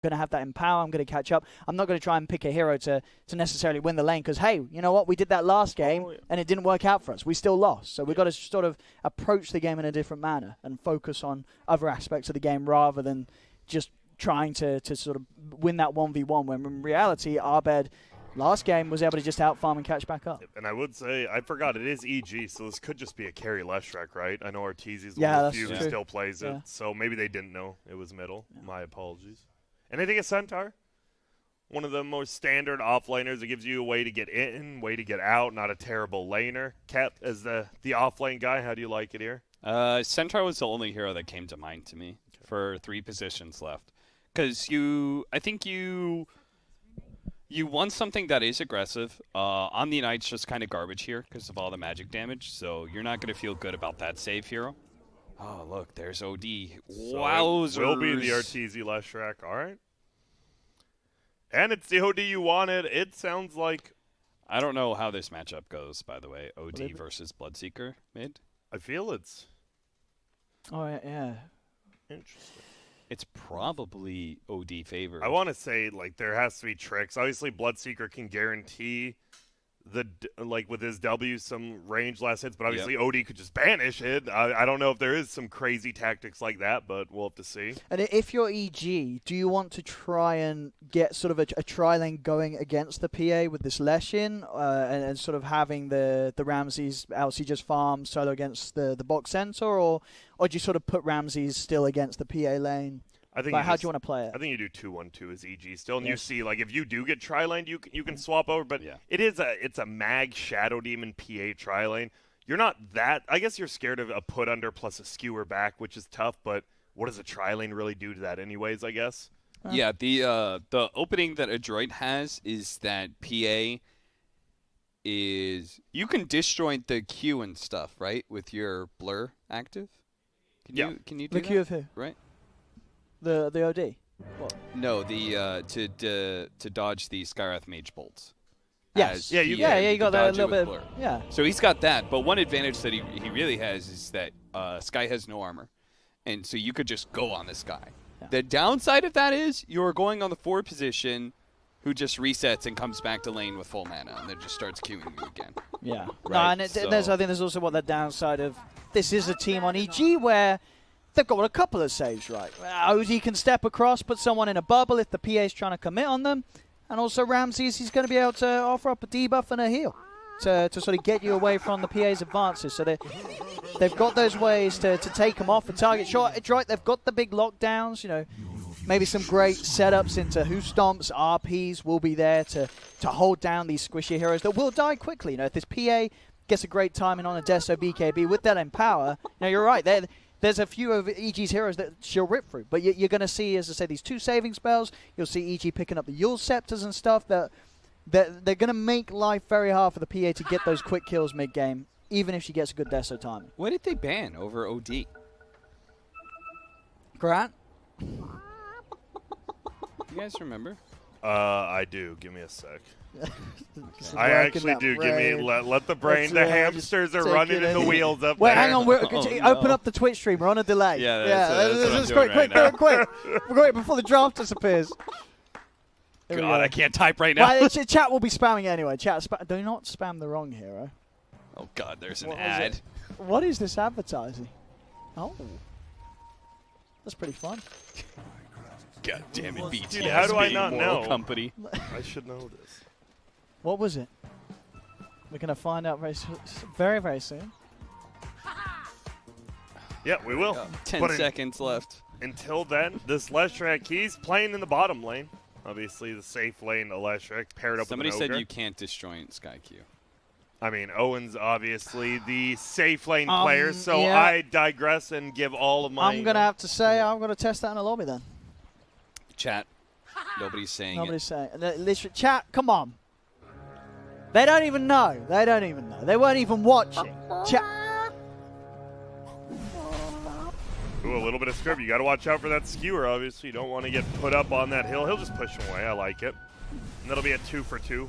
going to have that in power. I'm going to catch up. I'm not going to try and pick a hero to necessarily win the lane because, hey, you know what? We did that last game and it didn't work out for us. We still lost. So we've got to sort of approach the game in a different manner and focus on other aspects of the game rather than just trying to sort of win that 1v1 when in reality, Abed last game was able to just out-farm and catch back up. And I would say, I forgot, it is EG, so this could just be a carry Leshrac, right? I know Arteezy's one of the few who still plays it, so maybe they didn't know it was middle. My apologies. And I think a Centaur, one of the most standard offlaners that gives you a way to get in, way to get out, not a terrible laner. Cat, as the offlane guy, how do you like it here? Centaur was the only hero that came to mind to me for 3 positions left. Because I think you want something that is aggressive. Omni Knight's just kind of garbage here because of all the magic damage, so you're not going to feel good about that save hero. Oh, look, there's OD. Wowzers. So it will be the Arteezy Leshrac. All right. And it's the OD you wanted. It sounds like... I don't know how this matchup goes, by the way. OD versus Bloodseeker mid. I feel it's... Oh, yeah. Interesting. It's probably OD favored. I want to say, like, there has to be tricks. Obviously, Bloodseeker can guarantee with his W some range last hits, but obviously OD could just banish it. I don't know if there is some crazy tactics like that, but we'll have to see. And if you're EG, do you want to try and get sort of a tri-lane going against the PA with this Leshin and sort of having the Ramses LC just farm solo against the box centaur, or do you sort of put Ramses still against the PA lane? I think how do you want to play it? I think you do 2-1-2 as EG still, and you see, like, if you do get tri-lane, you can swap over, but it's a mag Shadow Demon PA tri-lane. You're not that, I guess you're scared of a put under plus a skewer back, which is tough, but what does a tri-lane really do to that anyways, I guess? Yeah, the opening that ADROIT has is that PA is, you can disjoint the Q and stuff, right, with your blur active? Can you do the Q of who? Right. The OD? What? No, to dodge the Skywrath Mage bolts. Yes. You got that a little bit. Yeah. So he's got that, but one advantage that he really has is that Sky has no armor, and so you could just go on this guy. Yeah. The downside of that is you're going on the 4 position, who just resets and comes back to lane with full mana, and then just starts queuing you again. Yeah. Right? No, and I think there's also the downside of this is a team on EG where they've got a couple of saves right. OD can step across, put someone in a bubble if the PA's trying to commit on them. And also Ramses, he's going to be able to offer up a debuff and a heal to sort of get you away from the PA's advances. So they've got those ways to take them off the target. Sure, ADROIT, they've got the big lockdowns, maybe some great setups into who stomps, RPs will be there to hold down these squishy heroes that will die quickly. If this PA gets a great timing on a Deso BKB with that Empower, you're right, there's a few of EG's heroes that she'll rip through. But you're going to see, as I say, these 2 saving spells. You'll see EG picking up the Yule Scepters and stuff. That they're going to make life very hard for the PA to get those quick kills mid-game, even if she gets a good Deso timing. What did they ban over OD? Grant? You guys remember? I do. Give me a sec. I actually do. Brain. Give me let the brain. The hamsters are running in the wheels up Wait, there. hang on. Open up the Twitch stream. We're on a delay. Yeah, that's quick. We're going before the draft disappears. God, I can't type right now. Well, chat will be spamming anyway. Chat, do not spam the wrong hero. Oh God, there's an ad. What is this advertising? Oh, that's pretty fun. God damn it, BT. Dude, how do I not know? Company. I should know this. What was it? We're going to find out very, very soon. Yeah, we will. 10 seconds left. Until then, this Leshrac, he's playing in the bottom lane. Obviously, the safe lane, the Leshrac, paired up with an Ogre. Somebody said you can't disjoint Sky Q. I mean, Owen's obviously the safe lane player, so I digress and give all of my... I'm going to have to say I'm going to test that in a lobby then. Chat. Nobody's saying Nobody's saying it. Listen, chat, come on. They don't even know. They don't even know. They weren't even watching. Chat. Ooh, a little bit of scrub. You got to watch out for that skewer, obviously. You don't want to get put up on that hill. He'll just push him away. I like it. And that'll be a 2 for 2.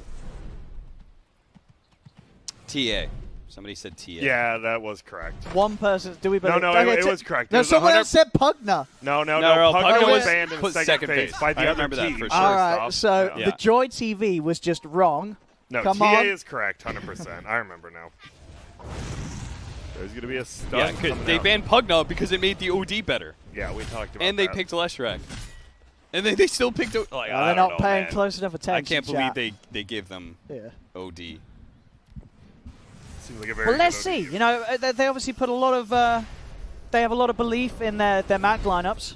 TA. Somebody said TA. Yeah, that was correct. One person. Do we believe? No, Okay, it was correct. It No, was someone 100 else said Pugner. No, Pugner was banned in put second phase by the I other remember that team. for sure. All right, so Yeah. the Droid TV was just wrong. No, Come TA on. is correct, 100%. I remember now. There's going to be a Yeah, stunt coming they out. banned Pugna because it made the OD better. Yeah, we talked about And they that. picked Leshrac. And they still picked... Like, I They're don't not know, paying man. close enough attention. I can't believe chat. they gave them Yeah. OD. Seems like a very Well, let's good see. OD. You know, they obviously put a lot of. They have a lot of belief in their Mag lineups.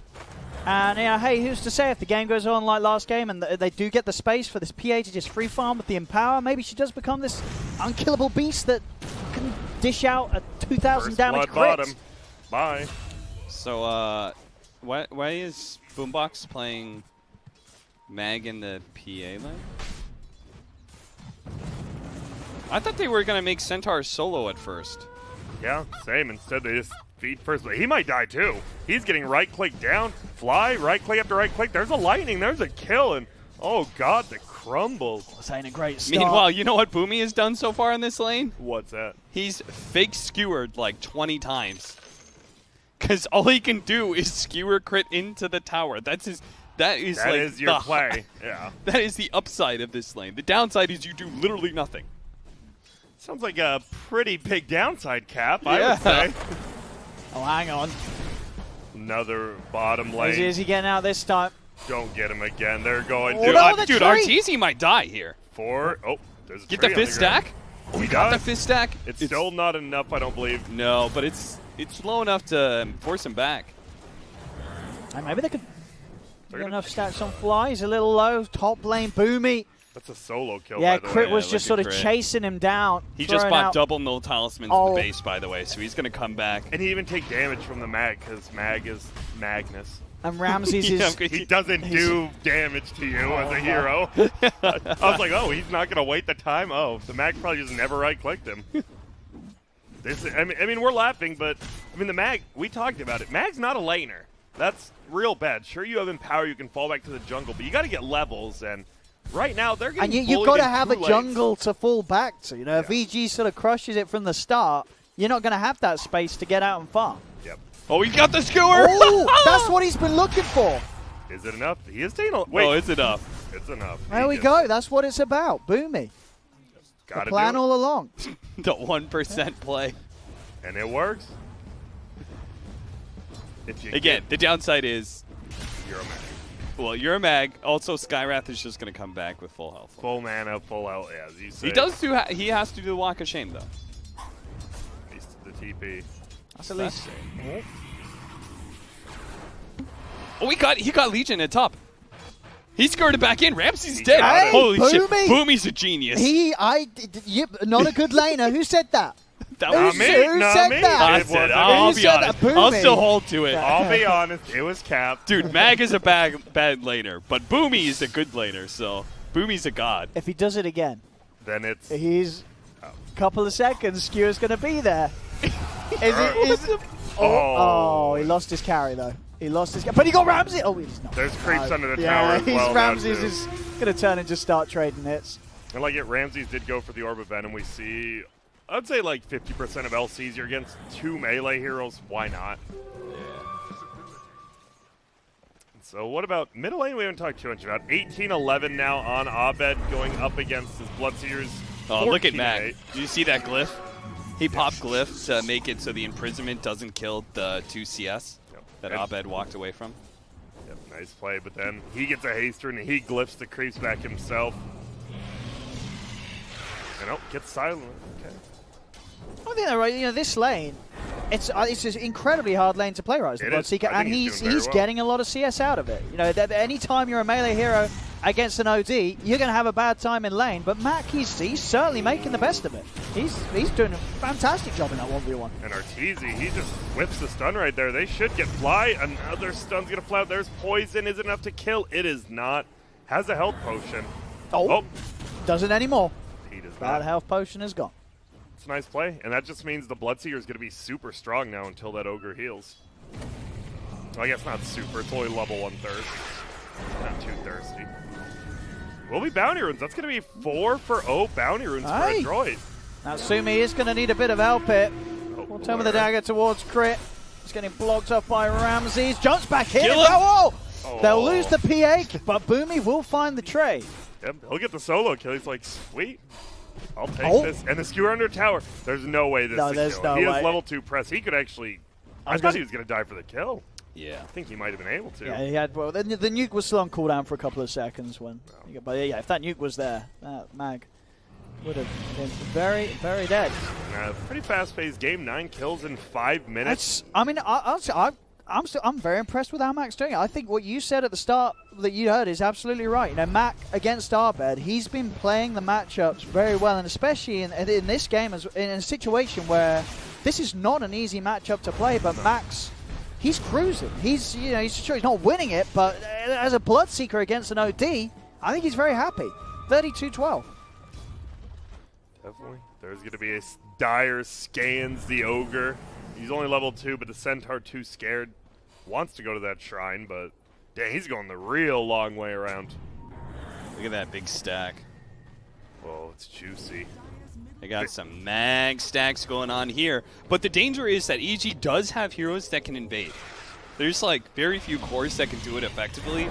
And, you know, hey, who's to say if the game goes on like last game and they do get the space for this PA to just free farm with the Empower, maybe she does become this unkillable beast that can dish out a 2,000 First damage blood crit. bottom. Bye. So, why is Boombox playing Mag in the PA lane? I thought they were going to make Centaur solo at first. Yeah, same. Instead, they just feed first. But he might die, too. He's getting right-click down, fly, right-click after right-click. There's a lightning. There's a kill. And, oh, God, the crumble. This ain't a great start. Meanwhile, you know what Boomy has done so far in this lane? What's that? He's fake skewered like 20 times. Because all he can do is skewer crit into the tower. That is That like is your the play. Yeah. That is the upside of this lane. The downside is you do literally nothing. Sounds like a pretty big downside, Cap, I Yeah. would say. Oh, hang on. Another bottom lane. Is he getting out this time? Don't get him again. They're going Oh, to no, the Dude, tree! Arteezy might die here. four. Oh, there's a Get tree the on fifth ground. stack? Oh, he Got the does. fifth stack? It's still not enough, I don't believe. No, but it's low enough to force him back. And maybe they could They're get gonna- enough stacks on fly. He's a little low. Top lane, Boomy. That's a solo kill, Yeah, by the Crit way. was like just a sort of crit. chasing him down. He just throwing bought out. double null talismans Oh. to the base, by the way, so he's going to come back. And he even take damage from the mag, because mag is Magnus. And Ramses Yeah, is. He doesn't do damage to you as a hero. I was like, oh, he's not going to wait the time? Oh, the mag probably just never right-clicked him. I mean, we're laughing, but, I mean, the mag, we talked about it. Mag's not a laner. That's real bad. Sure, you have Empower, you can fall back to the jungle, but you got to get levels, and right now, they're getting And you've bullied got to in have two a lanes. jungle to fall back to. You know, if EG sort of crushes it from the start, you're not going to have that space to get out and farm. Yep. Oh, he got the skewer! Oh, that's what he's been looking for. Is it enough? He is taking a... Wait, Oh, it's enough. it's enough. There we go. That's what it's about. Boomy. The Got to plan do it. all along. The 1% play. And it works. If you Again, get the downside is, you're a mag. well, you're a mag. Also, Skywrath is just going to come back with full health. Full mana, full out, yeah, as you say. He does do. He has to do the Walk of Shame, though. He's the TP. That's at least. Oh, he got Legion at top. He skirted back in. Ramsey's He dead. got it. Holy shit. Boomy. Boomy's a genius. Yep, not a good laner. Who said that? That Who was Not me, who not said me. that? I It said, wasn't I'll Who be said honest. that? I'll Boomy. still hold to it. I'll be honest, it was Cap. Dude, Mag is a bad laner, but Boomy is a good laner, so Boomy's a god. If he does it again, Then it's he's a couple of seconds. Skewer's going to be there. Oh, he lost his carry, though. He lost his But he got Ramsey. Oh, he's not. There's creeps under the Yeah, tower as well. now, Ramses too. is going to turn and just start trading hits. And like it, Ramses did go for the Orb of Venom. We see, I'd say like 50% of LCs. You're against two melee heroes. Why not? So what about middle lane? We haven't talked too much about. 18-11 now on Abed going up against his Bloodseers. Oh, look at 14-8. Mag. Do you see that glyph? He popped glyph to make it so the imprisonment doesn't kill the 2 CS Yep. that And- Abed walked away from. Yep, nice play, but then he gets a haster and he glyphs the creeps back himself. And oh, gets silent. Okay. I think they're right. You know, this lane, it's an incredibly hard lane to play, right? As the It is. Bloodseeker, I and think he's doing very he's well. getting a lot of CS out of it. You know, any time you're a melee hero against an OD, you're going to have a bad time in lane. But Mac, he's certainly making the best of it. He's doing a fantastic job in that 1v1. And Arteezy, he just whips the stun right there. They should get fly. Another stun's gonna fly out. There's poison. Is it enough to kill? It is not. Has a health potion. Oh, doesn't anymore. He does Bad not. health potion is gone. It's a nice play. And that just means the Bloodseeker is gonna be super strong now until that Ogre heals. Well, I guess not super. It's only level 1 thirst. Not too thirsty. Will be bounty runes. That's gonna be 4 for bounty runes Hey. for a droid. Natsumi is going to need a bit of help here. We'll turn with the dagger towards Crit. He's getting blocked off by Ramses. Jumps back in. Oh! They'll lose the PA, but Boomy will find the trade. Yep, he'll get the solo kill. He's like, sweet. I'll take this. And the skewer under tower. There's no way this is killing. He has level 2 press. He could actually... I thought he was going to die for the kill. Yeah. I think he might have been able to. Yeah, he had. Well, the nuke was still on cooldown for a couple of seconds when. But yeah, if that nuke was there, that mag would have been very, very dead. Pretty fast-paced game. 9 kills in 5 minutes. I mean, I'm very impressed with how Mac's doing it. I think what you said at the start that you heard is absolutely right. You know, Mac against Arbed, he's been playing the matchups very well, and especially in this game, as in a situation where this is not an easy matchup to play, but Mac's. He's cruising. He's sure he's not winning it, but as a Bloodseeker against an OD, I think he's very happy. 32-12. Definitely. There's going to be a dire scans the Ogre. He's only level 2, but the Centaur too scared. Wants to go to that shrine, but dang, he's going the real long way around. Look at that big stack. Whoa, it's juicy. They got some mag stacks going on here. But the danger is that EG does have heroes that can invade. There's like very few cores that can do it effectively.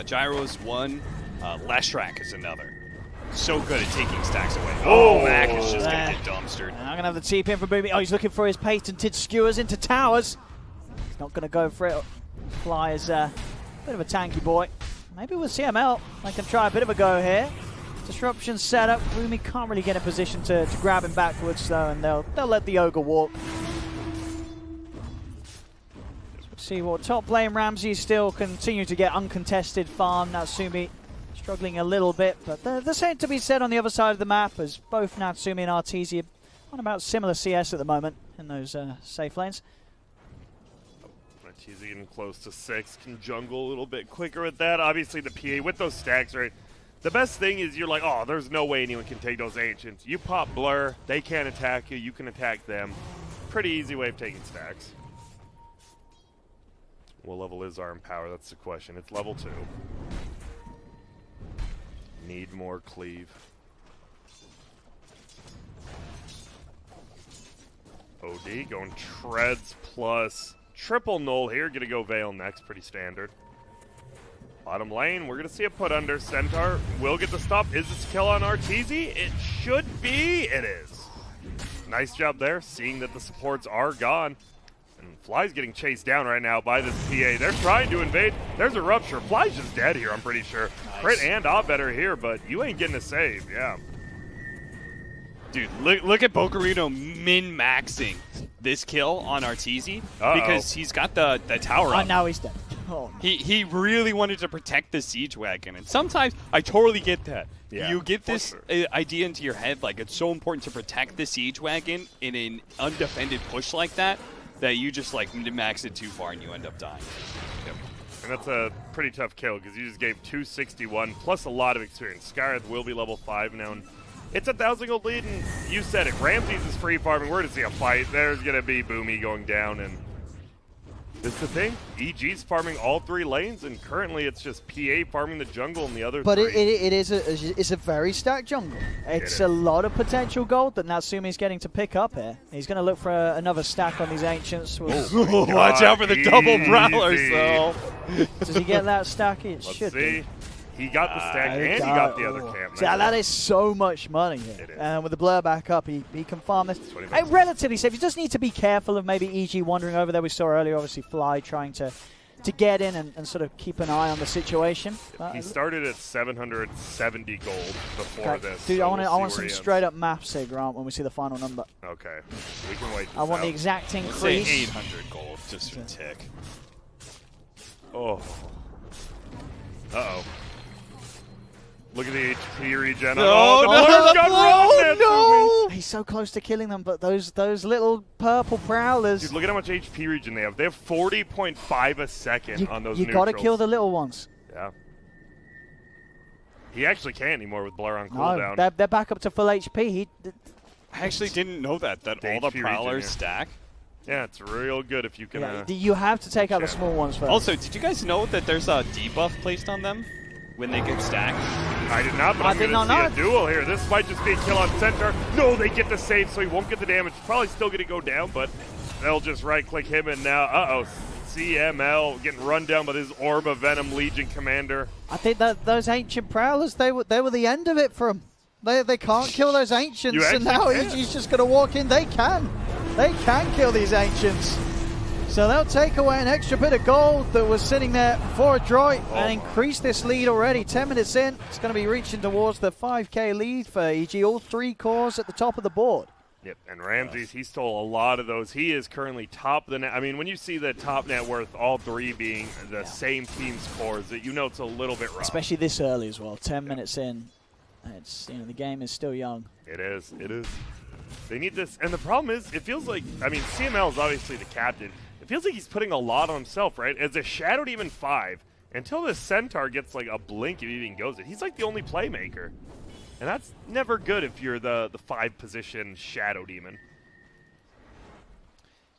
Gyro's one, Leshrak is another. So good at taking stacks away. Oh, Mac is just going to get dumpstered. I'm going to have the TP in for Boomy. Oh, he's looking for his patented skewers into towers. He's not going to go for it. Fly is a bit of a tanky boy. Maybe with CML, I can try a bit of a go here. Disruption set up. Boomy can't really get in position to grab him backwards though, and they'll let the Ogre walk. Let's see what top lane. Ramsey still continue to get uncontested farm. Natsumi struggling a little bit, but there's something to be said on the other side of the map, as both Natsumi and Arteezy on about similar CS at the moment in those safe lanes. Arteezy getting close to 6, can jungle a little bit quicker with that. Obviously the PA with those stacks, right? The best thing is you're like, oh, there's no way anyone can take those Ancients. You pop Blur, they can't attack you, you can attack them. Pretty easy way of taking stacks. What level is our Empower? That's the question. It's level 2. Need more cleave. OD going treads plus triple null here. Gonna go Veil next, pretty standard. Bottom lane, we're going to see a put under. Centaur will get the stop. Is this a kill on Arteezy? It should be. It is. Nice job there, seeing that the supports are gone. And Fly's getting chased down right now by this PA. They're trying to invade. There's a rupture. Fly's just dead here, I'm pretty sure. Nice. Crit and Abed are here, but you ain't getting a save. Yeah. Dude, look at Bocarino min-maxing this kill on Arteezy because he's got the tower up. Now he's dead. Oh, no. He really wanted to protect the siege wagon, and sometimes I totally get that. Yeah, you get this idea into your head, like it's so important to protect the siege wagon in an undefended push like that you just like max it too far and you end up dying. Yep. And that's a pretty tough kill because you just gave 261 plus a lot of experience. Skyreth will be level 5 now, and it's a 1,000 gold lead, and you said it. Ramses is free farming. We're going to see a fight. There's going to be Boomy going down, and this is the thing. EG's farming all 3 lanes, and currently it's just PA farming the jungle and the other 3. But it's a very stacked jungle. It's a lot of potential gold that Natsumi's getting to pick up here. He's going to look for another stack on these Ancients. Watch out for the double Prowlers, though. Does he get that stack? It should be. He got the stack and he got the other camp. See, that is so much money here. And with the blur back up, he can farm this. Relatively safe. He just need to be careful of maybe EG wandering over there. We saw earlier, obviously, Fly trying to get in and sort of keep an eye on the situation. He started at 770 gold before this. Dude, so I want some straight up maths here, Grant, when we see the final number. Okay. We can wait. I want the exact increase. Say 800 gold, just a tick. Oh. Uh-oh. Look at the HP regen. No! He's so close to killing them, but those little purple prowlers. Dude, look at how much HP regen they have. They have 40.5 a second on those neutrals. You gotta kill the little ones. Yeah. He actually can't anymore with Blur on cooldown. No, they're back up to full HP. I actually didn't know that all the prowlers stack. Yeah, it's real good if you can. You have to take out the small ones first. Also, did you guys know that there's a debuff placed on them when they get stacked? I did not, but I'm going to see a duel here. This might just be a kill on Centaur. No, they get the save, so he won't get the damage. Probably still going to go down, but they'll just right-click him, and now, CML getting run down by this Orb of Venom Legion commander. I think that those Ancient Prowlers, they were the end of it for him. They can't kill those Ancients, and now he's just going to walk in. They can kill these Ancients. So they'll take away an extra bit of gold that was sitting there for ADROIT and increase this lead already. 10 minutes in, it's going to be reaching towards the 5K lead for EG. All 3 cores at the top of the board. Yep, and Ramses, he stole a lot of those. He is currently top of the net. I mean, when you see the top net worth, all 3 being the same team's cores, you know it's a little bit rough. Especially this early as well. 10 minutes in, it's the game is still young. It is. They need this, and the problem is, it feels like, I mean, CML is obviously the captain. It feels like he's putting a lot on himself, right? As a Shadow Demon 5, until this Centaur gets like a blink if he even goes it, he's like the only playmaker. And that's never good if you're the 5-position Shadow Demon.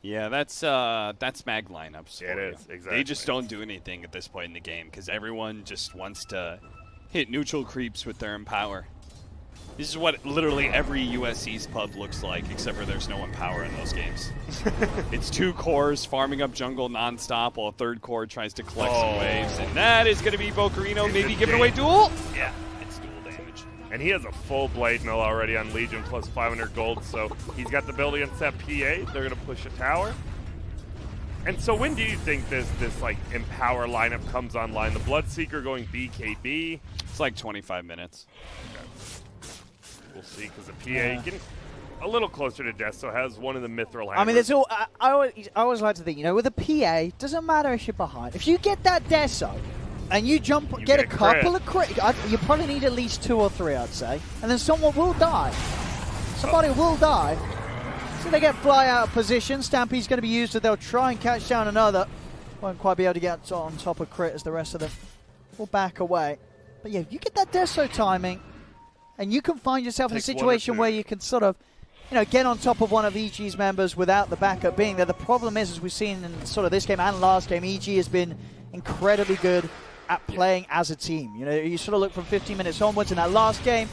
Yeah, that's mag lineups. It is, exactly. They just don't do anything at this point in the game because everyone just wants to hit neutral creeps with their Empower. This is what literally every US East pub looks like, except for there's no Empower in those games. It's 2 cores farming up jungle nonstop while a 3rd core tries to collect some waves. And that is going to be Bocarino maybe giving away duel. Yeah, it's dual damage. And he has a full Blade Mill already on Legion plus 500 gold, so he's got the build against that PA. They're going to push a tower. And so when do you think this like Empower lineup comes online? The Bloodseeker going BKB? It's like 25 minutes. Okay. We'll see, because the PA getting a little closer to death, so has one of the mithril hammers. I mean, there's all, I always like to think, with a PA, doesn't matter if you're behind. If you get that Deso, and you jump, get a couple of crit, you probably need at least 2 or 3, I'd say. And then someone will die. Somebody will die. So they get fly out of position. Stampede's going to be used, and they'll try and catch down another. Won't quite be able to get on top of crit as the rest of them will back away. But yeah, you get that Deso timing, and you can find yourself in a situation where you can sort of, get on top of one of EG's members without the backup being there. The problem is, as we've seen in sort of this game and last game, EG has been incredibly good at playing as a team. You sort of look from 15 minutes onwards in that last game,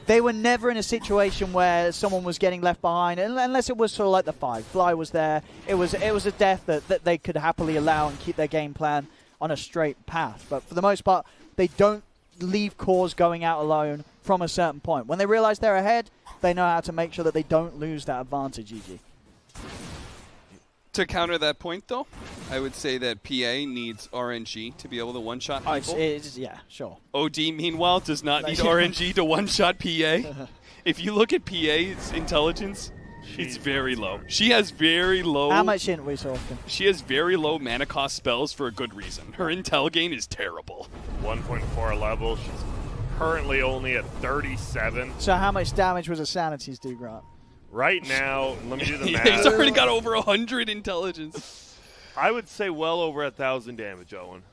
they were never in a situation where someone was getting left behind, unless it was sort of like the 5. Fly was there. It was a death that they could happily allow and keep their game plan on a straight path. But for the most part, they don't leave cores going out alone from a certain point. When they realize they're ahead, they know how to make sure that they don't lose that advantage, EG. To counter that point, though, I would say that PA needs RNG to be able to one-shot people. Yeah, sure. OD, meanwhile, does not need RNG to one-shot PA. If you look at PA's intelligence, it's very low. She has very low... How much in we talking? She has very low mana cost spells for a good reason. Her intel gain is terrible. 1.4 level. She's currently only at 37. So how much damage was a Sanity's do, Grant? Right now, let me do the math. He's already got over 100 intelligence. I would say well over 1,000 damage, Owen.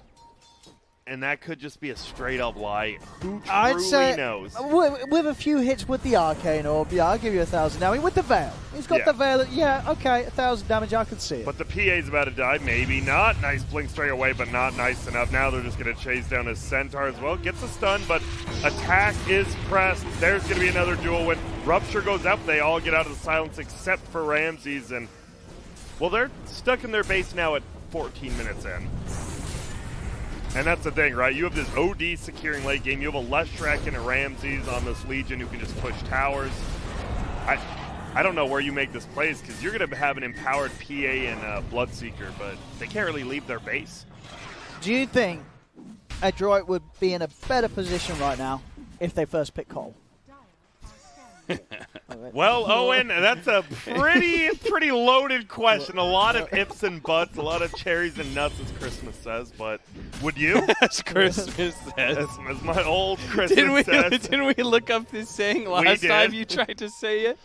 And that could just be a straight-up lie. Who truly knows? With a few hits with the Arcane Orb, yeah, I'll give you 1,000 damage. With the Veil. He's got the Veil. Yeah, okay, 1,000 damage, I can see it. But the PA's about to die. Maybe not. Nice blink straight away, but not nice enough. Now they're just going to chase down his Centaur as well. Gets a stun, but attack is pressed. There's going to be another duel when Rupture goes up. They all get out of the silence except for Ramses. And, well, they're stuck in their base now at 14 minutes in. And that's the thing, right? You have this OD securing late game. You have a Leshrac and a Ramses on this Legion who can just push towers. I don't know where you make this plays because you're going to have an empowered PA and Bloodseeker, but they can't really leave their base. Do you think ADROIT would be in a better position right now if they first pick Cole? Well, Owen, that's a pretty loaded question. A lot of ifs and buts, a lot of cherries and nuts, as Christmas says. But would you? As Christmas says. As my old Christmas says. Didn't we look up this saying last time you tried to say it?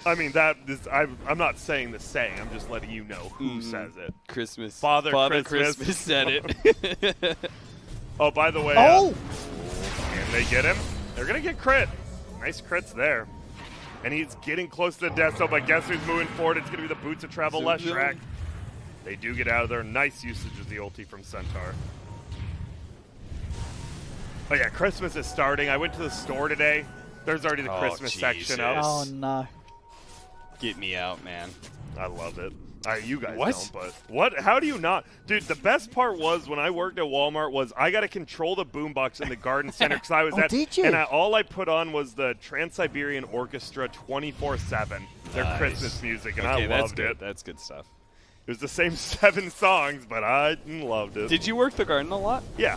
I mean, I'm not saying the saying. I'm just letting you know who says it. Christmas. Father Christmas said it. Oh, by the way. Oh! Can they get him? They're going to get crit. Nice crits there. And he's getting close to the death zone, but guess who's moving forward? It's going to be the Boots of Travel Leshrac. They do get out of there. Nice usage of the ulti from Centaur. Oh yeah, Christmas is starting. I went to the store today. There's already the Christmas section up. Oh no. Get me out, man. I love it. You guys What? don't, but what? How do you not? Dude, the best part was when I worked at Walmart was I got to control the boombox in the garden center because I was did you? and all I put on was the Trans-Siberian Orchestra 24/7, their Nice. Christmas music, and Okay, I that's loved good. it. That's good stuff. It was the same 7 songs, but I loved it. Did you work the garden a lot? Yeah,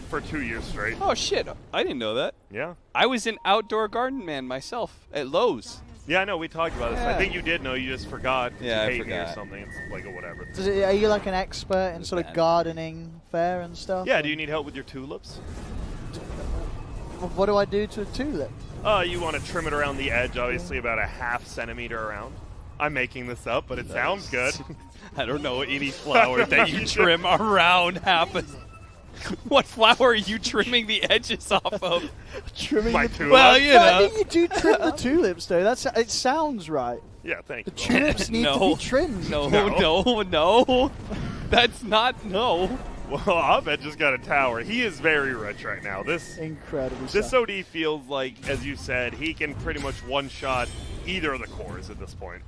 for 2 years straight. Oh shit! I didn't know that. Yeah. I was an outdoor garden man myself at Lowe's. Yeah, I know. We talked about this. Yeah. I think you did know. You just forgot. Yeah, I you hate me or forgot. something. It's like a whatever. Are you like an expert in sort of bad. gardening fare and stuff? Yeah. Do you need help with your tulips? What do I do to a tulip? You want to trim it around the edge, obviously about a ½ centimeter around. I'm making this up, but it sounds good. I don't know any flower that you trim around half a. What flower are you trimming the edges off of? Trimming My the tulip. Well, you No, I know. think you do trim the tulips, though. It sounds right. Yeah, thank The you. tulips need to No. be trimmed. No. That's not no. Well, Abed just got a tower. He is very rich right now. This Incredible stuff. OD feels like, as you said, he can pretty much one-shot either of the cores at this point.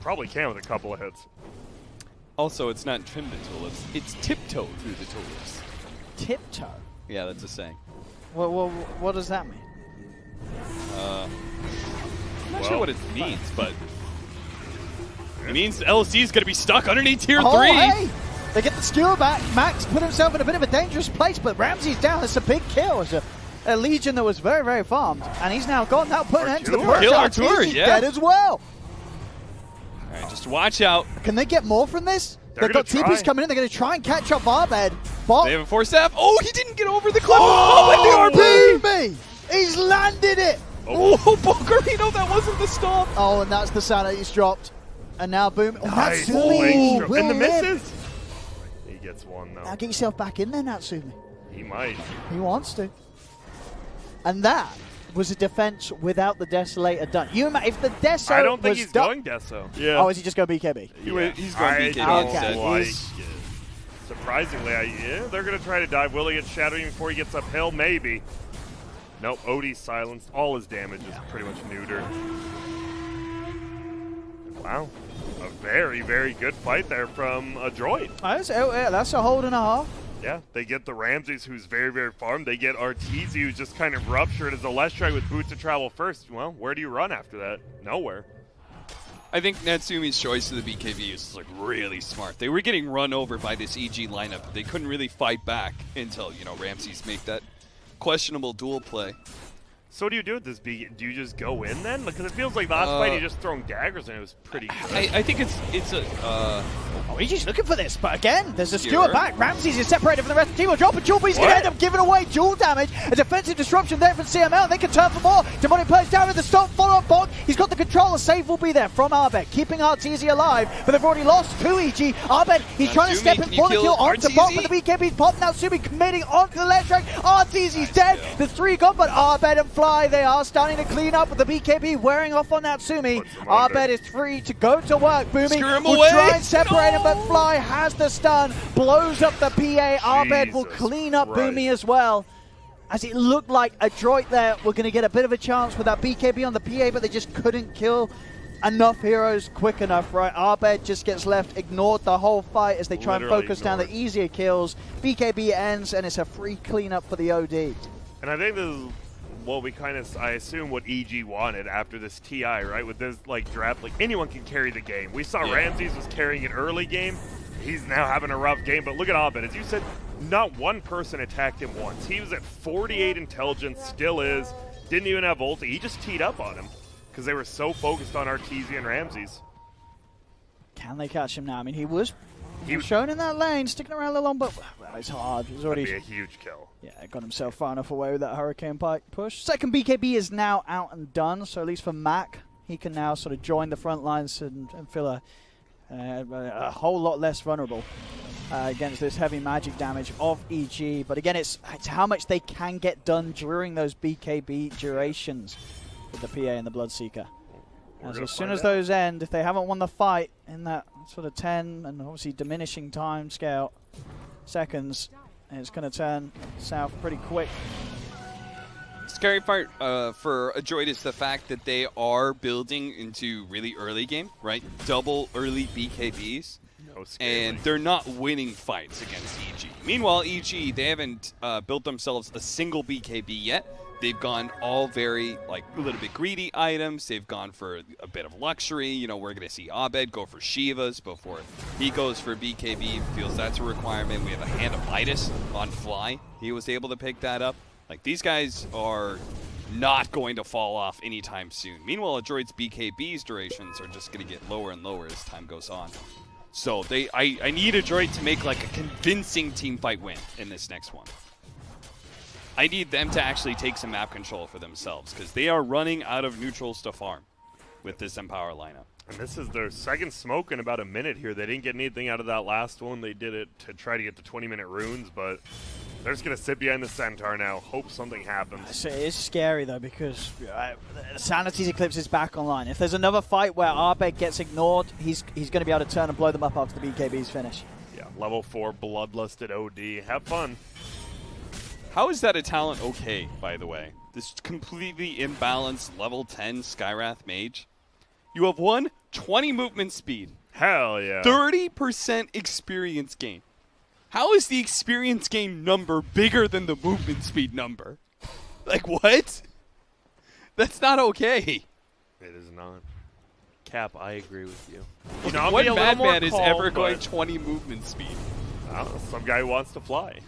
Probably can with a couple of hits. Also, it's not trim the tulips. It's tiptoe through the tulips. Tiptoe. Yeah, that's a saying. What does that mean? I'm not Well. sure what it means, but it means LSD is going to be stuck underneath tier 3. Hey! They get the skewer back. Max put himself in a bit of a dangerous place, but Ramsey's down. It's a big kill. It's a Legion that was very, very farmed. And he's now gone. Now putting an end to the Artur. push. Kill Artur, He's yeah. dead as well. All right, just watch out. Can they get more from this? They're They've got gonna TPs try. coming in. They're going to try and catch up Arbed. Bot. They have a 4-staff. Oh, he didn't get over the cliff. Oh, with the RP. Boomy! He's landed it. Oh, Bogarino, that wasn't the stop. Oh, and that's the sound that he's dropped. And now Boom. Oh, Nice. Natsumi And will the live. misses. He gets one, though. Now get yourself back in there, Natsumi. He might. He wants to. And that was a defense without the Desolator done. If the Deso I don't think was he's done. going Deso. Yeah. Oh, is he just going BKB? He's going I BKB don't instead. like He's- it. Surprisingly, they're going to try to dive. Will he get Shadow even before he gets uphill? Maybe. Nope, Odie's silenced. All his damage is pretty much neutered. Wow. A very, very good fight there from ADROIT. That's a hold and a half. Yeah, they get the Ramses, who's very, very farmed. They get Arteezy, who's just kind of ruptured as a Lestri with boots to travel first. Well, where do you run after that? Nowhere. I think Natsumi's choice of the BKB is like really smart. They were getting run over by this EG lineup. They couldn't really fight back until, Ramses make that questionable duel play. So what do you do with this BKB? Do you just go in then? Because it feels like last fight you just throwing daggers and it was pretty good. I think it's a Oh, he's just looking for this, but again, there's a Skewer. skewer back. Ramses is separated from the rest of the team. Will drop a jewel, but he's going to What? end up giving away jewel damage. A defensive disruption there from CML. They can turn for more. Demonic plays down with the stop, follow-up block. He's got the control. A save will be there from Arbed, keeping Arteezy alive, but they've already lost 2 EG. Arbed, he's trying to Natsumi, step in can for you the kill kill onto Arteezy? bot, but the BKB's popped. Natsumi committing onto the ledge track. Arteezy's dead. The 3 gone, but Arbed and Fly, they are starting to clean up with the BKB wearing off on Natsumi. Puts him under. Arbed is free to go to work. Boomy Screw him will away. try and separate him, but No. Fly has the stun, blows up the PA. Arbed will Jesus clean up Christ. Boomy as well. As it looked like ADROIT there were going to get a bit of a chance with that BKB on the PA, but they just couldn't kill enough heroes quick enough, right? Arbed just gets left ignored the whole fight as they try and Literally focus down the ignored. easier kills. BKB ends, and it's a free cleanup for the OD. And I think this is what we I assume what EG wanted after this TI, right? With this draft, anyone can carry the game. We saw Yeah. Ramses was carrying it early game. He's now having a rough game, but look at Abed. As you said, not one person attacked him once. He was at 48 intelligence, still is. Didn't even have ulti. He just teed up on him because they were so focused on Arteezy and Ramses. Can they catch him now? I mean, he was He was shown in that lane, sticking around a little long, but it's hard. He's That'd already be a huge kill. got himself far enough away with that Hurricane Pike push. Second BKB is now out and done, so at least for Mac, he can now sort of join the front lines and feel a whole lot less vulnerable against this heavy magic damage of EG. But again, it's how much they can get done during those BKB durations with the PA and the Bloodseeker. As soon as those end, if they haven't won the fight in that sort of 10 and obviously diminishing time scale seconds, And it's going to turn south pretty quick. Scary part for ADROIT is the fact that they are building into really early game, right? Double early BKBs. And they're not winning fights against EG. Meanwhile, EG, they haven't built themselves a single BKB yet. They've gone all very, like, a little bit greedy items. They've gone for a bit of luxury. You know, we're going to see Abed go for Shivas before he goes for BKB. Feels that's a requirement. We have a Hand of Midas on Fly. He was able to pick that up. Like, these guys are not going to fall off anytime soon. Meanwhile, ADROIT's BKB's durations are just going to get lower and lower as time goes on. So I need ADROIT to make like a convincing team fight win in this next one. I need them to actually take some map control for themselves because they are running out of neutrals to farm with this Empower lineup. And this is their second smoke in about a minute here. They didn't get anything out of that last one. They did it to try to get the 20-minute runes, but they're just going to sit behind the Centaur now, hope something happens. So it is scary, though, because Sanity's Eclipse is back online. If there's another fight where Arbeg gets ignored, he's going to be able to turn and blow them up after the BKB's finish. Yeah, level 4 Bloodlusted OD. Have fun. How is that a talent okay, by the way? This completely imbalanced level 10 Skyrath Mage. You have 20 movement speed. Hell yeah. 30% experience gain. How is the experience gain number bigger than the movement speed number? Like, what? That's not okay. It is not. Cap, I agree with you. You know, what madman is ever going 20 movement speed? I don't know, some guy who wants to fly.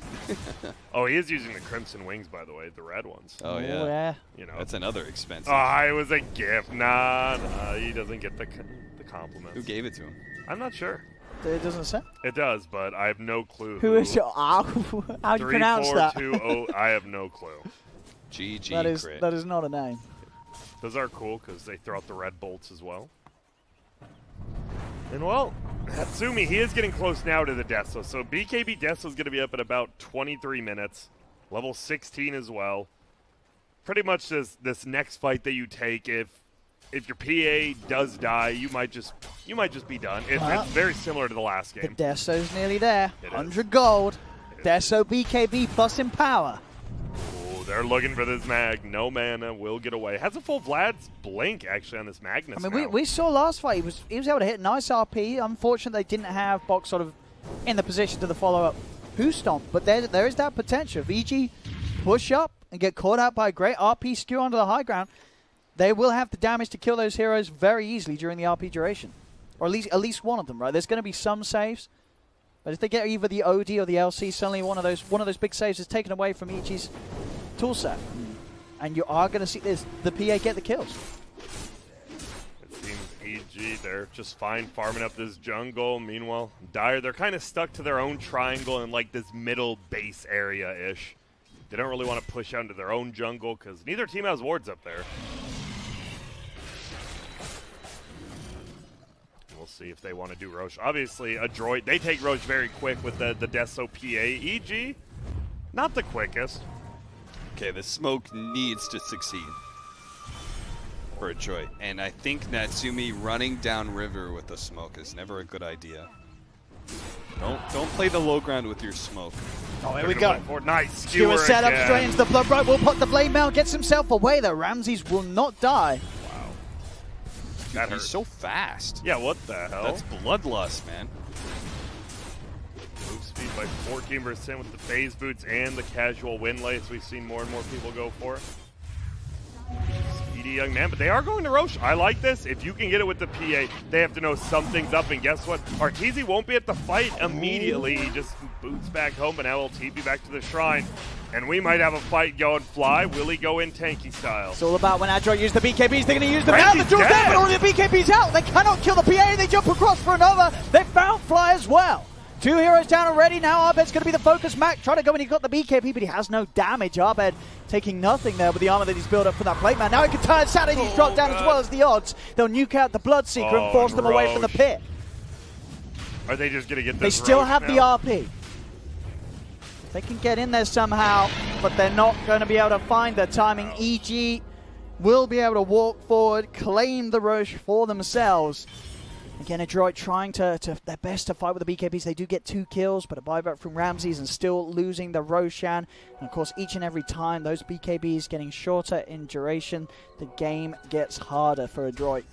Oh, he is using the Crimson Wings, by the way, the red ones. Oh, yeah. You know, that's another expensive. Oh, it was a gift. Nah, he doesn't get the compliments. Who gave it to him? I'm not sure. It doesn't say. It does, but I have no clue. Who is your... How do you pronounce that? 3420. I have no clue. GG crit. That is not a name. Those are cool because they throw out the red bolts as well. And well, Hatsumi, he is getting close now to the Deso. So BKB Deso is going to be up at about 23 minutes. Level 16 as well. Pretty much this next fight that you take, if your PA does die, you might just be done. It's very similar to the last game. The Deso's nearly there. 100 gold. Deso BKB plus Empower. They're looking for this mag. No mana. Will get away. Has a full Vlad's Blink, actually, on this Magnus. I mean, we saw last fight. He was able to hit nice RP. Unfortunately, they didn't have Box sort of in the position to the follow-up Who Stomp. But there is that potential. If EG push up and get caught out by a great RP skew onto the high ground, they will have the damage to kill those heroes very easily during the RP duration. Or at least one of them, right? There's going to be some saves. But if they get either the OD or the LC, suddenly one of those big saves is taken away from EG's toolset, and you are going to see the PA get the kills. It seems EG, they're just fine farming up this jungle. Meanwhile, Dire, they're kind of stuck to their own triangle in like this middle base area-ish. They don't really want to push out into their own jungle because neither team has wards up there. We'll see if they want to do Roche. Obviously, ADROIT, they take Roche very quick with the Deso PA. EG, not the quickest. Okay, the smoke needs to succeed for ADROIT. And I think Natsumi running down river with the smoke is never a good idea. Don't play the low ground with your smoke. Oh, here we go. Nice skewer set up straight into the blood. Right, will put the blade mail, gets himself away. The Ramses will not die. Wow. Dude, he's so fast. Yeah, what the hell? That's bloodlust, man. Move speed by 14% with the phase boots and the casual wind lace. We've seen more and more people go for it. Speedy young man, but they are going to Roche. I like this. If you can get it with the PA, they have to know something's up, and guess what? Arteezy won't be at the fight immediately. He just boots back home, but now will TP back to the shrine. And we might have a fight going Fly. Will he go in tanky style? It's all about when ADROIT use the BKBs, they're going to use them now. The duel's dead, but already the BKB's out. They cannot kill the PA. They jump across for another. They found Fly as well. 2 heroes down already. Now Abed's going to be the focus. Mac trying to go in. He got the BKB, but he has no damage. Abed taking nothing there with the armor that he's built up for that plate man. Now he can turn Sanity's drop down as well as the odds. They'll nuke out the Bloodseeker and force them away from the pit. Are they just going to get this? They still Roche have now? the RP. They can get in there somehow, but they're not going to be able to find their timing. EG will be able to walk forward, claim the Roche for themselves. Again, ADROIT trying to their best to fight with the BKBs. They do get 2 kills, but a buyback from Ramses and still losing the Roshan. And of course, each and every time those BKBs getting shorter in duration, the game gets harder for ADROIT.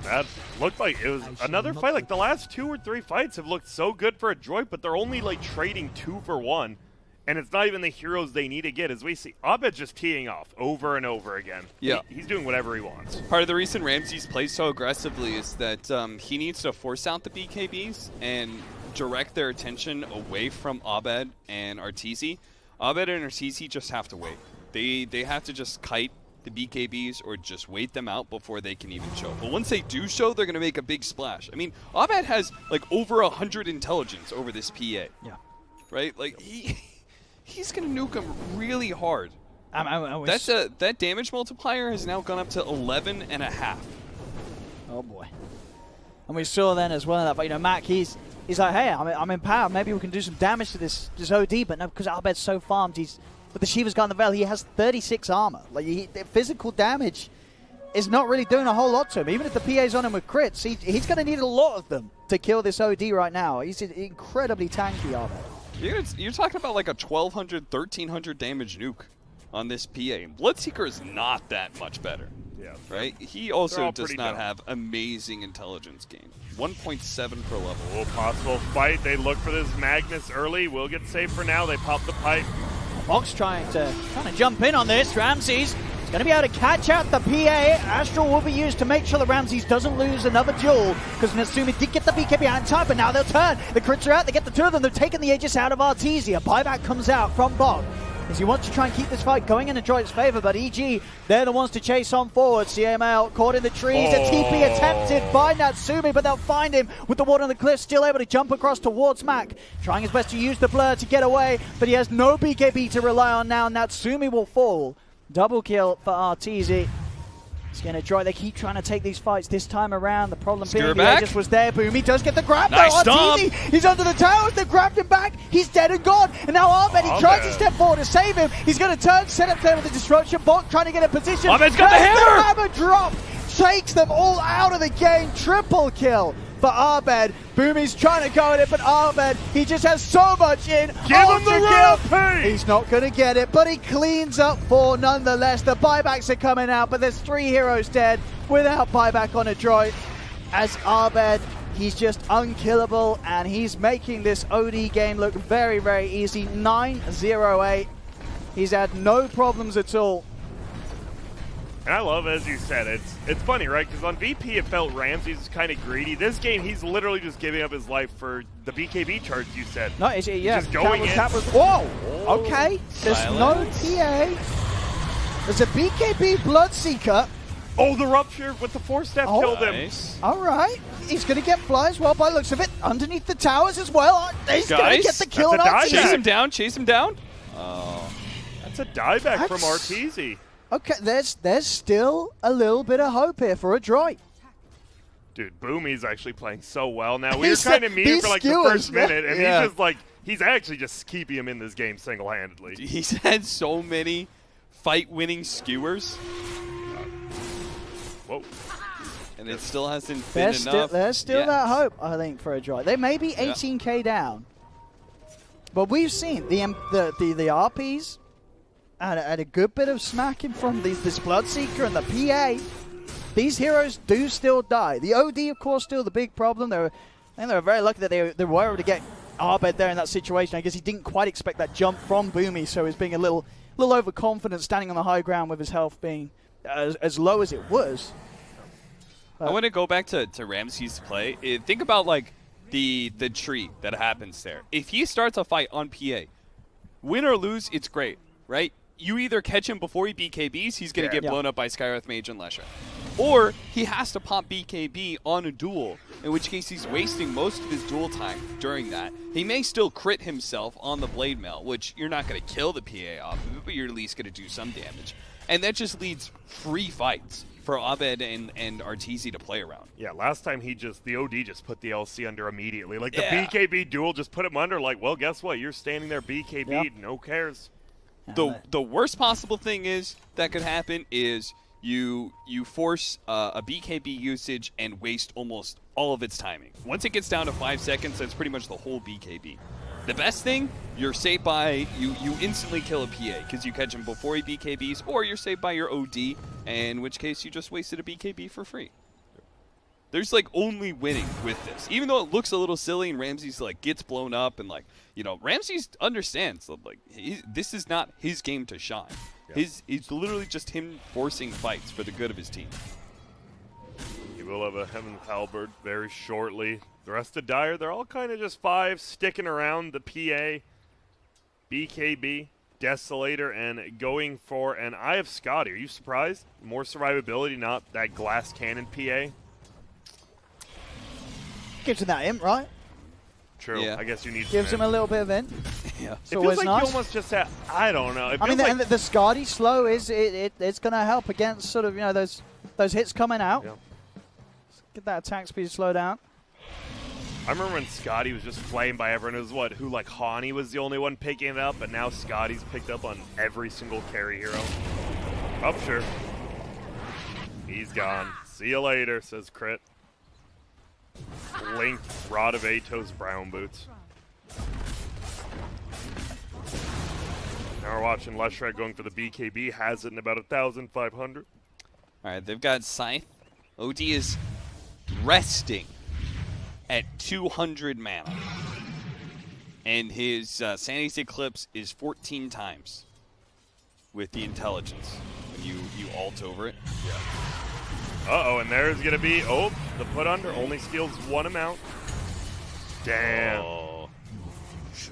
That looked like it was another fight. Like the last 2 or 3 fights have looked so good for ADROIT, but they're only like trading 2 for 1. And it's not even the heroes they need to get. As we see, Abed just teeing off over and over again. Yeah. He's doing whatever he wants. Part of the reason Ramses plays so aggressively is that he needs to force out the BKBs and direct their attention away from Abed and Arteezy. Abed and Arteezy just have to wait. They have to just kite the BKBs or just wait them out before they can even show. But once they do show, they're going to make a big splash. I mean, Abed has like over 100 intelligence over this PA. Yeah. Right? Like he's going to nuke him really hard. That damage multiplier has now gone up to 11.5. Oh boy. And we saw then as well in that fight, Mac, he's like, hey, I'm in power. Maybe we can do some damage to this OD, but no, because Abed's so farmed, with the Shiva's Guard in the Veil, he has 36 armor. Like the physical damage is not really doing a whole lot to him. Even if the PA's on him with crits, he's going to need a lot of them to kill this OD right now. He's incredibly tanky, Abed. You're talking about like a 1,200, 1,300 damage nuke on this PA. And Bloodseeker is not that much better. Yeah. Right? He also does not dumb. have amazing intelligence gain. 1.7 per level. Oh, possible fight. They look for this Magnus early. Will get saved for now. They pop the pipe. Fox trying to jump in on this. Ramses is going to be able to catch out the PA. Astral will be used to make sure that Ramses doesn't lose another duel, because Natsumi did get the BKB out in time, but now they'll turn. The crits are out. They get the 2 of them. They're taking the Aegis out of Arteezy. A buyback comes out from Bog, as he wants to try and keep this fight going in ADROIT's favor, but EG, they're the ones to chase on forward. CML caught in the trees. A TP attempted by Natsumi, but they'll find him with the water on the cliff, still able to jump across towards Mac, trying his best to use the blur to get away, but he has no BKB to rely on now. Natsumi will fall. Double kill for Arteezy. It's going to try. They keep trying to take these fights this time around. The problem being the Aegis was there. Boomy does get the grab. Nice now Arteezy, he's under the towers. They grabbed him back. He's dead and gone. And now Ahmed, he tries to step forward to save him. He's going to turn, set up there with the disruption bot, trying to get a position. Ahmed's got the hammer. The hammer drop takes them all out of the game. Triple kill for Abed. Boomy's trying to go at it, but Abed, he just has so much in. Give him the rampage! He's not going to get it, but he cleans up 4 nonetheless. The buybacks are coming out, but there's 3 heroes dead without buyback on ADROIT. As Abed, he's just unkillable, and he's making this OD game look very, very easy. 9-0-8. He's had no problems at all. And I love, as you said, it's funny, right? Because on VP it felt Ramses was kind of greedy. This game, he's literally just giving up his life for the BKB charge you said. No, yeah. Just going in. Whoa! Okay, there's no TA. There's a BKB Bloodseeker. Oh, the rupture with the 4-step killed him. All right. He's going to get fly as well by the looks of it. Underneath the towers as well. He's going to get the kill on Arteezy. Chase him down. That's a dieback from Arteezy. Okay, there's still a little bit of hope here for ADROIT. Dude, Boomy's actually playing so well now. We were kind of mean for like the first minute, and he's just like, he's actually just keeping him in this game single-handedly. He's had so many fight-winning skewers. Whoa. And it still hasn't been enough. There's still that hope, I think, for ADROIT. They may be 18k down, but we've seen the RPs and a good bit of smacking from this Bloodseeker and the PA. These heroes do still die. The OD, of course, still the big problem. I think they were very lucky that they were able to get Abed there in that situation. I guess he didn't quite expect that jump from Boomy, so he's being a little overconfident, standing on the high ground with his health being as low as it was. I want to go back to Ramses' play. Think about like the tree that happens there. If he starts a fight on PA, win or lose, it's great, right? You either catch him before he BKBs, he's going to get blown up by Skywrath Mage and Lesha. Or he has to pop BKB on a duel, in which case he's wasting most of his duel time during that. He may still crit himself on the Blade Mail, which you're not going to kill the PA off of it, but you're at least going to do some damage. And that just leads free fights for Abed and Arteezy to play around. Yeah, last time the OD just put the LC under immediately. Like the BKB duel just put him under, like, well, guess what? You're standing there BKB, no cares. The worst possible thing that could happen is you force a BKB usage and waste almost all of its timing. Once it gets down to 5 seconds, that's pretty much the whole BKB. The best thing, you're saved by, you instantly kill a PA because you catch him before he BKBs, or you're saved by your OD, in which case you just wasted a BKB for free. There's like only winning with this. Even though it looks a little silly and Ramsey's like gets blown up and like, you know, Ramsey understands that like this is not his game to shine. Yeah. It's literally just him forcing fights for the good of his team. He will have a Heaven's Halberd very shortly. The rest of Dire, they're all kind of just 5 sticking around the PA, BKB, Desolator, and going for an Eye of Scotty. Are you surprised? More survivability, not that glass cannon PA? Gives him that imp, right? True. Yeah. I guess you need Gives some him a little bit of imp. Yeah. It feels like nice. you almost just have, I don't know. I mean, like, and the Scotty slow is it's going to help against sort of, you know, those hits coming out. Yeah. Get that attack speed slow down. I remember when Scotty was just flamed by everyone. It was who like Hani was the only one picking it up, but now Scotty's picked up on every single carry hero. Oh, sure. He's gone. See you later, says Crit. Link, Rod of Atos, Brown Boots. Now we're watching Leshrac going for the BKB. Has it in about 1,500. All right, they've got Scythe. OD is resting at 200 mana. And his Sanity's Eclipse is 14 times with the intelligence when you ult over it. Yeah. Uh-oh, and there's going to be, the put under only steals 1 amount. Damn. Oh.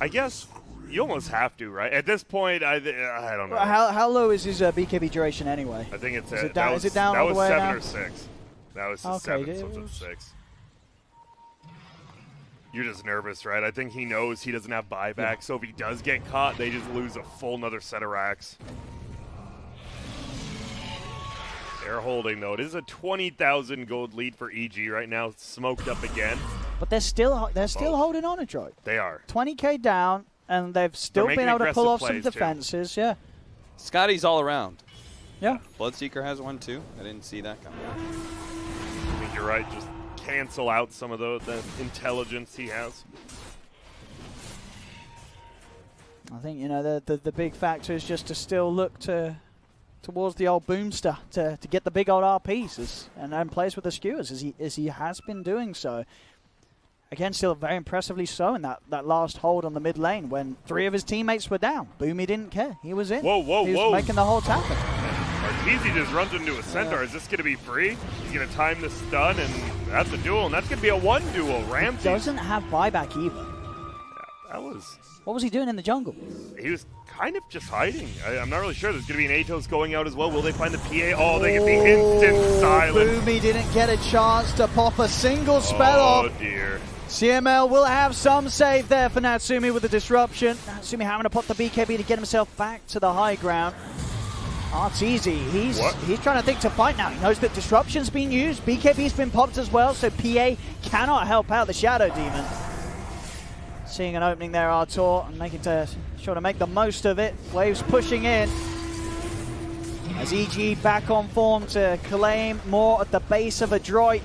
I guess you almost have to, right? At this point, I don't know. How low is his BKB duration anyway? I think it's is it down that all was the way 7 now? or 6. That was Okay, 7, so it's 6. You're just nervous, right? I think he knows he doesn't have buyback, yeah. So if he does get caught, they just lose a full another set of racks. They're holding, though. It is a 20,000 gold lead for EG right now, smoked up again. But they're still holding on, ADROIT. They are. 20k down, and they've still been able to pull off some defenses. Too. Yeah. Scotty's all around. Yeah. Bloodseeker has one too. I didn't see that coming. I think you're right. Just cancel out some of the intelligence he has. I think, you know, the big factor is just to still look towards the old Boomster to get the big old RPs and plays with the skewers as he has been doing so. Again, still very impressively so in that last hold on the mid lane when 3 of his teammates were down. Boomy didn't care. He was in. Whoa, he was making the whole happen. Arteezy just runs into a Centaur. Yeah. Is this going to be free? He's going to time the stun, and that's a duel, and that's going to be a 1 duel. Ramsey doesn't have buyback either. Yeah, that was... What was he doing in the jungle? He was kind of just hiding. I'm not really sure. There's going to be an Atos going out as well. Will they find the PA? Oh, they get the instant silence. Boomy didn't get a chance to pop a single spell off. Oh, dear. CML will have some save there for Natsumi with the disruption. Natsumi having to pop the BKB to get himself back to the high ground. Arteezy, he's trying to think to fight now. He knows that disruption's been used. BKB's been popped as well, so PA cannot help out the Shadow Demon. Seeing an opening there, Artur, and making sure to make the most of it. Waves pushing in. As EG back on form to claim more at the base of ADROIT.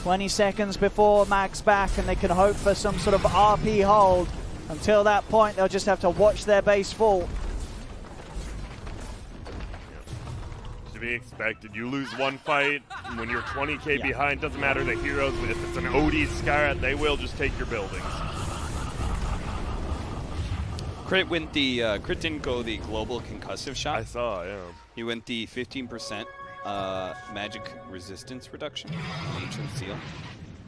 20 seconds before Mag's back, and they can hope for some sort of RP hold. Until that point, they'll just have to watch their base fall. To be expected. You lose one fight when you're 20k behind. Doesn't matter the heroes, but if it's an OD Skyrat, they will just take your buildings. Crit went the Crit didn't go the global concussive shot. I saw, yeah. He went the 15% magic resistance reduction on Ancient Seal,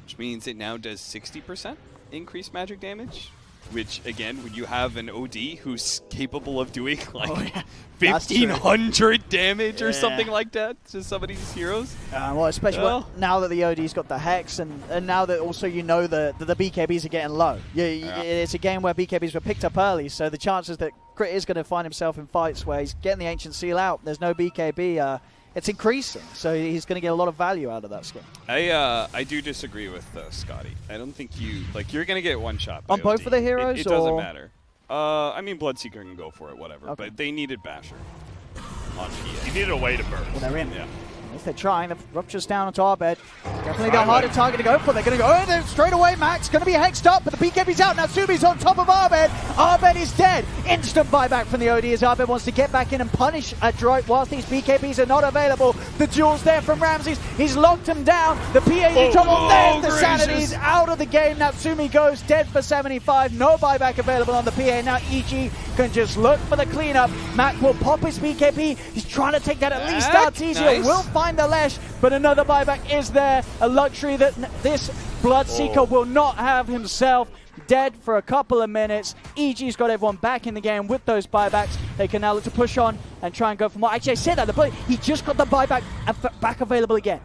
which means it now does 60% increased magic damage. Which, again, when you have an OD who's capable of doing like 1,500 damage or something like that to some of these heroes. Well, especially now that the OD's got the Hex, and now that also you know the BKBs are getting low. It's a game where BKBs were picked up early, so the chances that Crit is going to find himself in fights where he's getting the Ancient Seal out, there's no BKB, it's increasing, so he's going to get a lot of value out of that skin. I do disagree with Scotty. I don't think you're going to get one shot by on both OD. of the heroes. It doesn't matter. I mean, Bloodseeker can go for it, whatever. Okay. But they needed Basher. on PA. You needed a way to burst. Well, they're in. Yeah. If they're trying, the Rupture's down onto Arbed. Definitely the harder target to go for. They're going to go, they're straight away, Max. Going to be hexed up, but the BKB's out. Now Subi's on top of Arbed. Arbed is dead. Instant buyback from the OD as Arbed wants to get back in and punish ADROIT whilst these BKBs are not available. The duel's there from Ramses. He's locked him down. The PA's in trouble. There's the Sanity's out of the game. Natsumi goes dead for 75. No buyback available on the PA. Now EG can just look for the cleanup. Mac will pop his BKB. He's trying to take that at least out. Ezio will find the Lesh, but another buyback is there. A luxury that this Bloodseeker will not have himself. Dead for a couple of minutes. EG's got everyone back in the game with those buybacks. They can now look to push on and try and go for more. Actually, I said that, he just got the buyback back available again.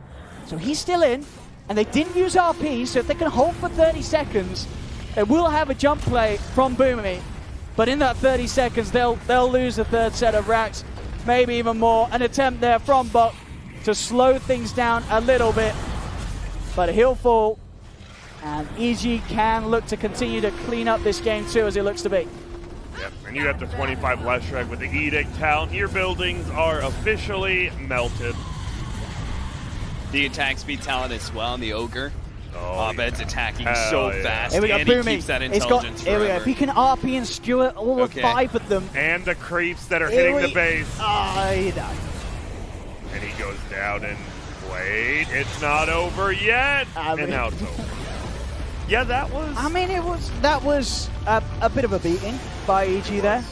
So he's still in, and they didn't use RP, so if they can hold for 30 seconds, they will have a jump play from Boomy. But in that 30 seconds, they'll lose the third set of racks, maybe even more. An attempt there from Bok to slow things down a little bit, but he'll fall, and EG can look to continue to clean up this game too, as it looks to be. Yep, and you got the 25 less Shrek with the Edict Town. Your buildings are officially melted. The attack speed talent as well, and the Ogre. Oh, Abed's attacking so fast, Here we go, and he Boomy. keeps that intelligence Here we go. forever. If he can RP and skewer all of 5 of them. And the creeps that are hitting the base. He died. And he goes down and wait, it's not over yet. And now it's over. Yeah, that was. I mean, that was a bit of a beating by EG there.